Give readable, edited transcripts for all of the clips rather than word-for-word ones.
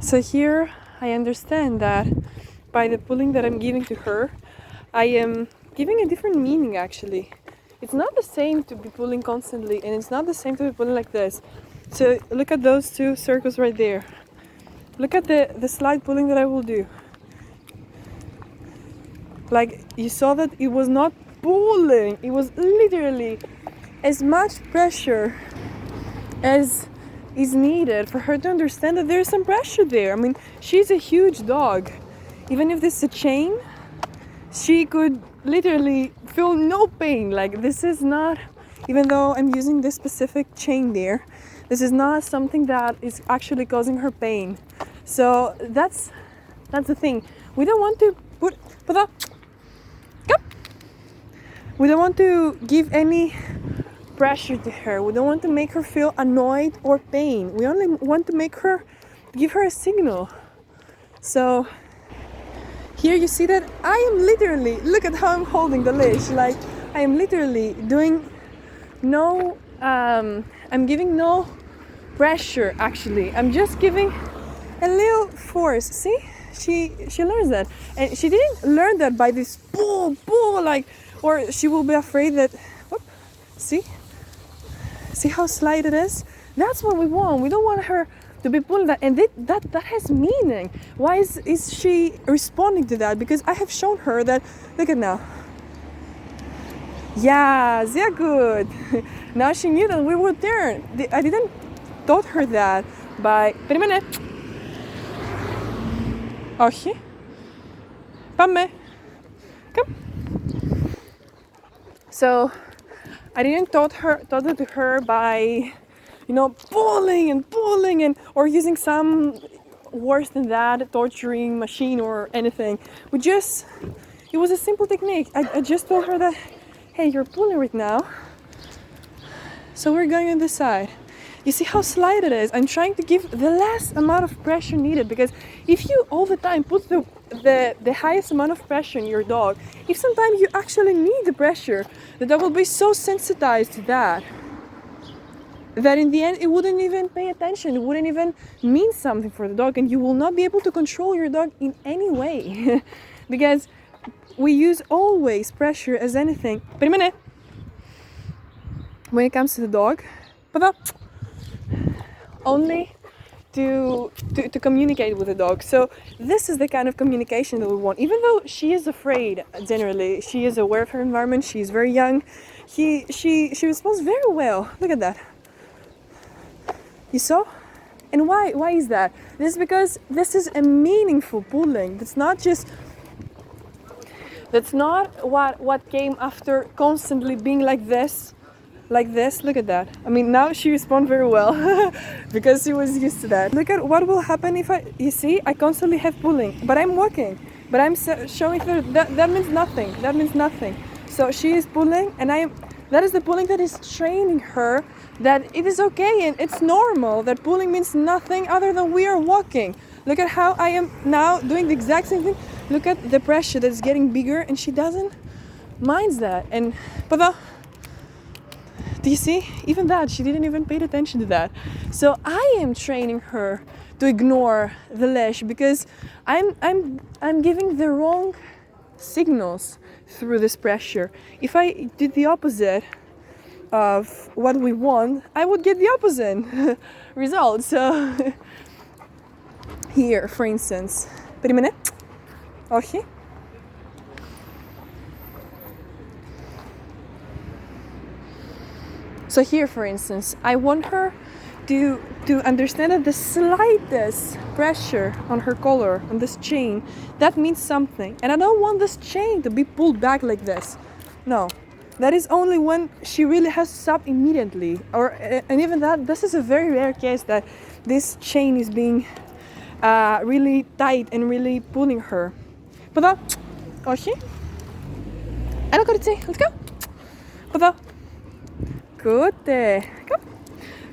So here I understand that by the pulling that I'm giving to her, I am giving a different meaning actually. It's not the same to be pulling constantly, and it's not the same to be pulling like this. So look at those two circles right there. Look at the slight pulling that I will do. Like, you saw that it was not pulling, it was literally as much pressure as is needed for her to understand that there's some pressure there. I mean, she's a huge dog. Even if this is a chain, she could literally feel no pain. Like, this is not, even though I'm using this specific chain there, this is not something that is actually causing her pain. So that's the thing. We don't want to we don't want to give any pressure to her. We don't want to make her feel annoyed or pain. We only want to give her a signal. So here you see that I am literally, look at how I'm holding the leash. Like, I am literally doing no, I'm giving no pressure actually. I'm just giving a little force. See? She learns that. And she didn't learn that by this pull, like, or she will be afraid that, whoop, see how slight it is? That's what we want. We don't want her to be pulling that, and that has meaning. Why is she responding to that? Because I have shown her that, look at now. Yeah, sehr good. Now she knew that we would turn. I didn't taught her that by, περιμένε. Όχι. Πάμε. Come. So I didn't taught it to her by, pulling and or using some worse than that torturing machine or anything. It was a simple technique. I just told her that, hey, you're pulling right now, so we're going on this side. You see how slight it is? I'm trying to give the less amount of pressure needed, because if you all the time put the highest amount of pressure on your dog, if sometimes you actually need the pressure, the dog will be so sensitized to that in the end it wouldn't even pay attention. It wouldn't even mean something for the dog, and you will not be able to control your dog in any way because we use always pressure as anything. When it comes to the dog, only to communicate with the dog. So this is the kind of communication that we want. Even though she is afraid, generally, she is aware of her environment, she's very young, she responds very well. Look at that. You saw? And why is that? This is because this is a meaningful pulling. That's not what came after constantly being like this. Look at that. I mean, now she responds very well because she was used to that. Look at what will happen if you see, I constantly have pulling, but I'm walking, but I'm showing her that means nothing. That means nothing. So she is pulling, and that is the pulling that is training her that it is okay and it's normal, that pulling means nothing other than we are walking. Look at how I am now doing the exact same thing. Look at the pressure that's getting bigger, and she doesn't mind that. And do you see? Even that, she didn't even pay attention to that. So I am training her to ignore the leash because I'm giving the wrong signals through this pressure. If I did the opposite of what we want, I would get the opposite result. So here, for instance, περιμένε. Όχι. So here, for instance, I want her to understand that the slightest pressure on her collar, on this chain, that means something. And I don't want this chain to be pulled back like this. No, that is only when she really has to stop immediately. And even that, this is a very rare case that this chain is being really tight and really pulling her. But όχι. Έλα κορίτσι, let's go. But good. Come.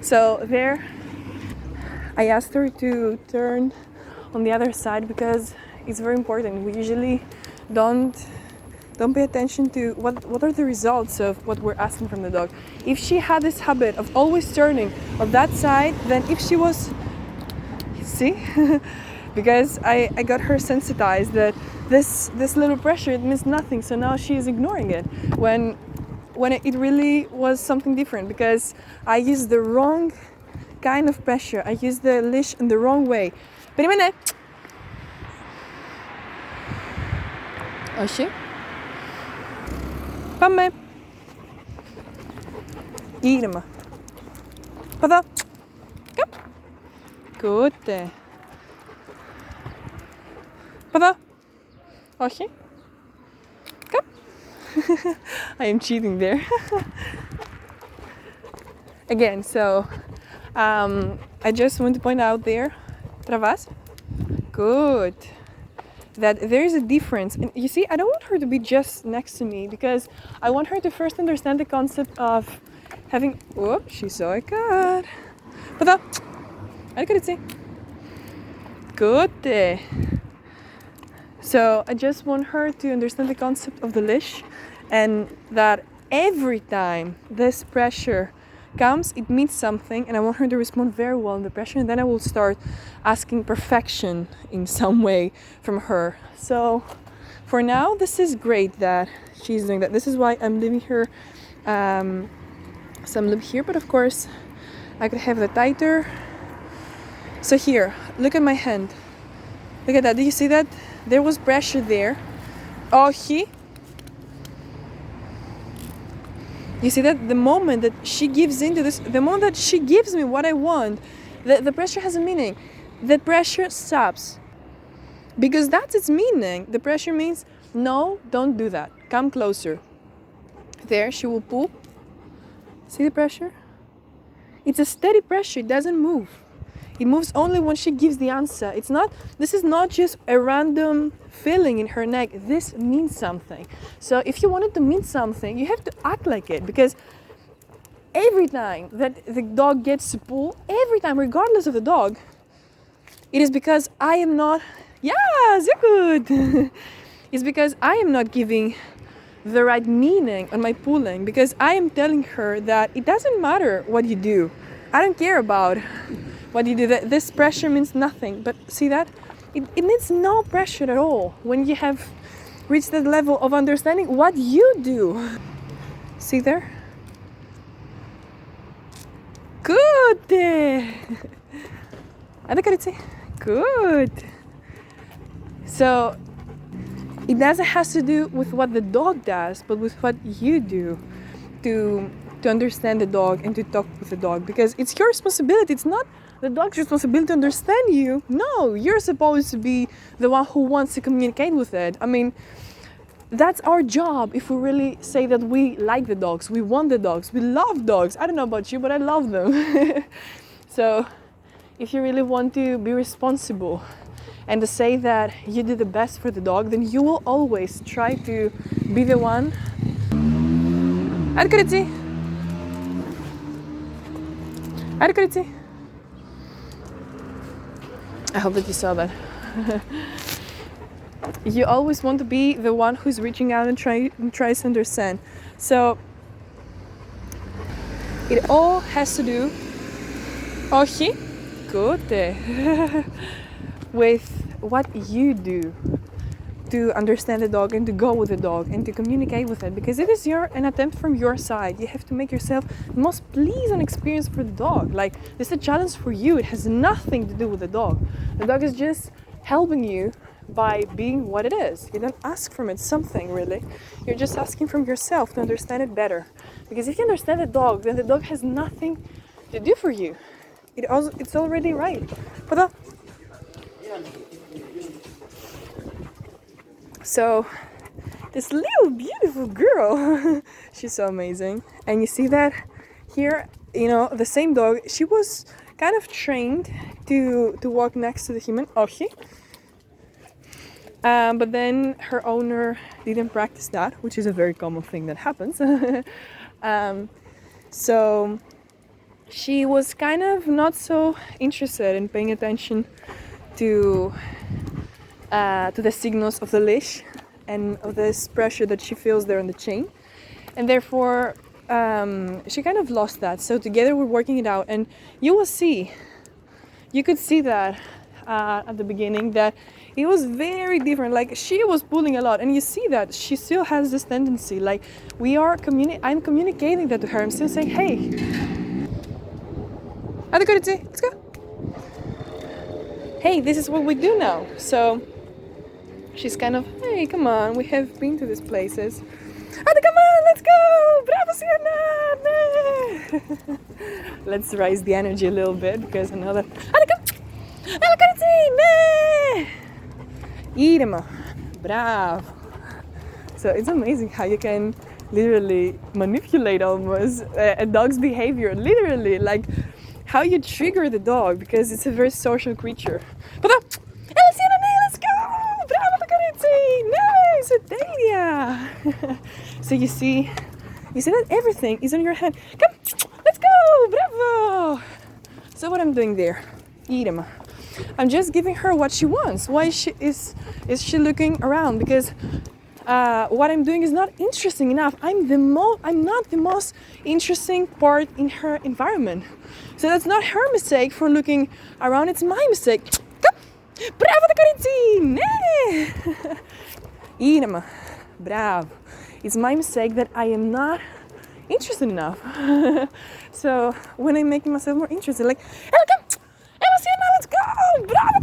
So there, I asked her to turn on the other side because it's very important. We usually don't pay attention to what are the results of what we're asking from the dog. If she had this habit of always turning on that side, then if she was See? Because I got her sensitized that this little pressure, it means nothing. So now she's ignoring it when it really was something different, because I used the wrong kind of pressure. I used the leash in the wrong way. Περίμενε. Όχι. Πάμε. Ήρεμα. Παδά. Καπ. Good. Παδά. Όχι. Καπ. I am cheating there. Again, so I just want to point out there, travas, good, that there is a difference. And you see, I don't want her to be just next to me, because I want her to first understand the concept of having, whoop, she saw a cat. Pata, good. So I just want her to understand the concept of the leash, and that every time this pressure comes, it means something, and I want her to respond very well in the pressure, and then I will start asking perfection in some way from her. So for now, this is great that she's doing that. This is why I'm leaving her some lip here, but of course I could have the tighter. So here, look at my hand. Look at that. Do you see that? There was pressure there. Oh, you see that the moment that she gives into this, the moment that she gives me what I want, the pressure has a meaning. The pressure stops. Because that's its meaning. The pressure means, no, don't do that. Come closer. There, she will pull. See the pressure? It's a steady pressure. It doesn't move. It moves only when she gives the answer. This is not just a random feeling in her neck. This means something. So if you want it to mean something, you have to act like it. Because every time that the dog gets to pull, every time, regardless of the dog, it is because I am not, yes, you're good. It's because I am not giving the right meaning on my pulling. Because I am telling her that it doesn't matter what you do. I don't care about what you do. This pressure means nothing. But see that? It needs no pressure at all when you have reached that level of understanding what you do. See there? Good. Good. So it doesn't have to do with what the dog does, but with what you do to understand the dog and to talk with the dog. Because it's your responsibility. It's not the dog's responsibility to understand you. No, you're supposed to be the one who wants to communicate with it. I mean, that's our job. If we really say that we like the dogs, we want the dogs, we love dogs. I don't know about you, but I love them. So if you really want to be responsible and to say that you do the best for the dog, then you will always try to be the one. I hope that you saw that. You always want to be the one who's reaching out and tries to understand. So it all has to do, good, with what you do to understand the dog and to go with the dog and to communicate with it, because it is an attempt from your side. You have to make yourself the most pleasant experience for the dog. Like, this is a challenge for you. It has nothing to do with the dog. The dog is just helping you by being what it is. You don't ask from it something, really. You're just asking from yourself to understand it better. Because if you understand the dog, then the dog has nothing to do for you. It's already right. So this little beautiful girl, she's so amazing. And you see that here, the same dog, she was kind of trained to walk next to the human, but then her owner didn't practice that, which is a very common thing that happens. So she was kind of not so interested in paying attention to the signals of the leash and of this pressure that she feels there on the chain, and therefore she kind of lost that. So together we're working it out, and you could see that at the beginning that it was very different. Like she was pulling a lot, and you see that she still has this tendency. Like I'm communicating that to her. I'm still saying, "Hey, let's go. Hey, this is what we do now." So she's kind of, "Hey, come on, we have been to these places. Come on, let's go! Bravo, Sienna! Let's raise the energy a little bit because I know that. Irma, bravo. So it's amazing how you can literally manipulate almost a dog's behavior, literally, like how you trigger the dog because it's a very social creature. But let's go! Bravo, nice, Italia! So you see that everything is on your hand. Come, let's go! Bravo! So what I'm doing there, Irma, I'm just giving her what she wants. Why is she looking around? Because what I'm doing is not interesting enough. I'm not the most interesting part in her environment. So that's not her mistake for looking around. It's my mistake. Come, bravo, Carizine! Irma, bravo. It's my mistake that I am not interested enough. So when I'm making myself more interested, like, let's go! Bravo,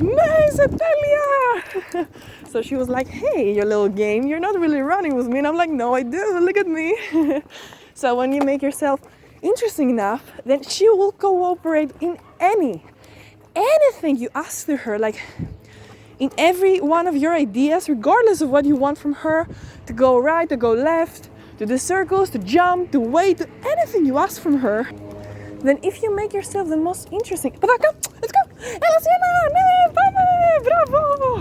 nice, Italia! So she was like, "Hey, your little game, you're not really running with me." And I'm like, "No, I do, look at me." So when you make yourself interesting enough, then she will cooperate in anything you ask to her, like in every one of your ideas, regardless of what you want from her, to go right, to go left, to do circles, to jump, to wait, to anything you ask from her. Then if you make yourself the most interesting, let's go! Bravo!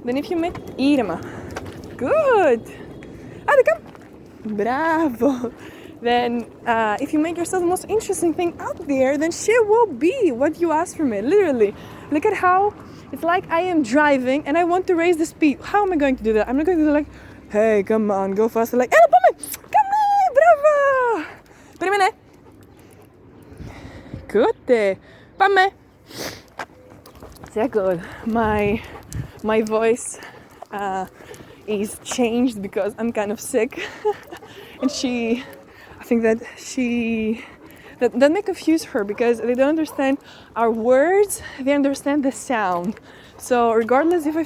Then if you make Irma, good! Bravo! Then if you make yourself the most interesting thing out there, then she will be what you ask from it, literally. Look at how it's like I am driving and I want to raise the speed. How am I going to do that? I'm not going to do like, "Hey, come on, go faster." Like, come on, bravo! Permane. Good. Pame. Sehr good. My voice is changed because I'm kind of sick. And I think that that may confuse her because they don't understand our words, they understand the sound. So regardless if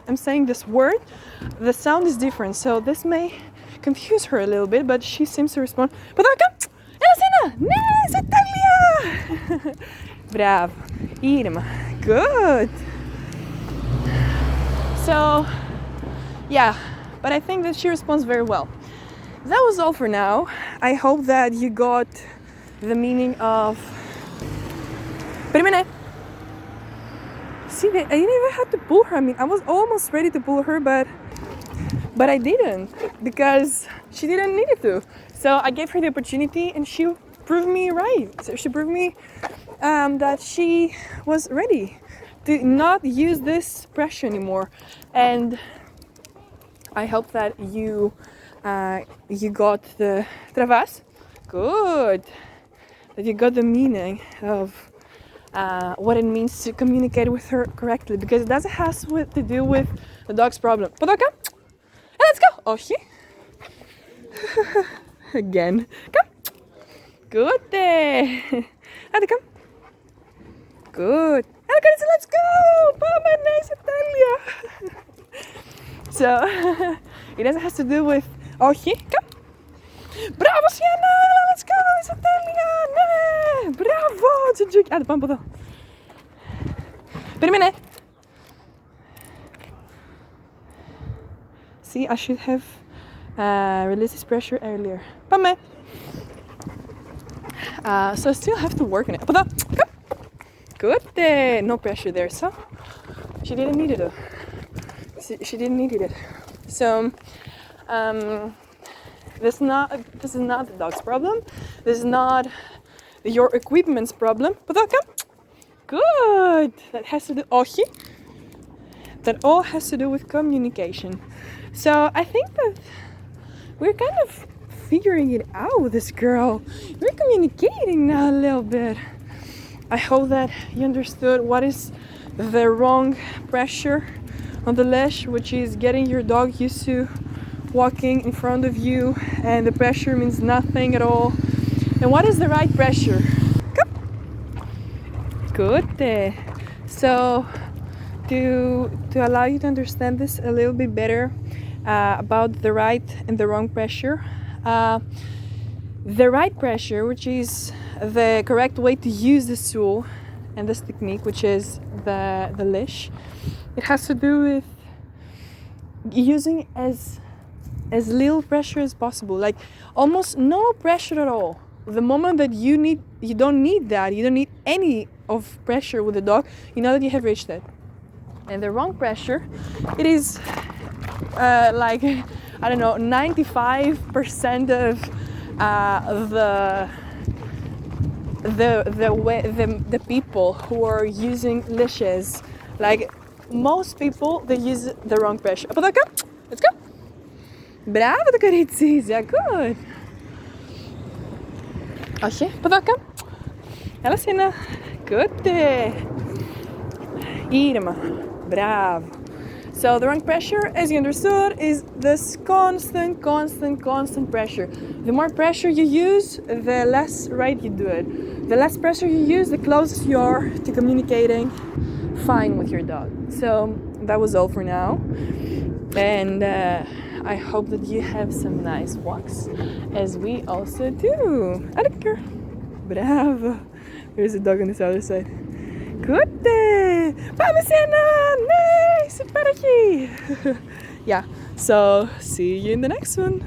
I'm saying this word, the sound is different. So this may confuse her a little bit, but she seems to respond. Nice, Italia! Bravo. Irma. Good. So, yeah, but I think that she responds very well. That was all for now. I hope that you got the meaning of... Permane. See, I didn't even have to pull her. I mean, I was almost ready to pull her, but I didn't because she didn't need it to. So I gave her the opportunity and she proved me right. So she proved me that she was ready to not use this pressure anymore. And I hope that you got the travas. Good. That you got the meaning of what it means to communicate with her correctly, because it doesn't have to do with the dog's problem. Podoka, let's go. Oh, she again. Come. Good. Hadi, come. Good. Let's go. Mama, nice Italia. So it doesn't have to do with. Oh, she come. Bravo, Sienna. Let's go. It's Italia. Bravo. Tchuk. Ah, pam podo. Permane. See, I should have released this pressure earlier. Pame. So I still have to work on it. Come. Good. No pressure there. So she didn't need it. She didn't need it. So this is not the dog's problem. This is not your equipment's problem. Come. Good. That has to do. That all has to do with communication. So I think that we're kind of figuring it out with this girl. We're communicating now a little bit. I hope that you understood what is the wrong pressure on the leash, which is getting your dog used to walking in front of you, and the pressure means nothing at all. And what is the right pressure? Good. So to allow you to understand this a little bit better, about the right and the wrong pressure, the right pressure, which is the correct way to use this tool and this technique, which is the leash, it has to do with using as little pressure as possible, like almost no pressure at all. The moment that you don't need that, you don't need any of pressure with the dog, you know that you have reached it. And the wrong pressure, it is like, I don't know, 95% of the people who are using leashes, like most people, they use the wrong pressure. Let's go. Bravo, Carizia, good. Okay, Padaka. Ela cena. Good. Irma. Bravo. So the wrong pressure, as you understood, is this constant pressure. The more pressure you use, the less right you do it. The less pressure you use, the closest you are to communicating fine with your dog. So that was all for now. And I hope that you have some nice walks, as we also do. Adker. Bravo. There's a dog on this other side. Good day. Vamos, Sienna. Nice. Super aqui. Yeah. So see you in the next one.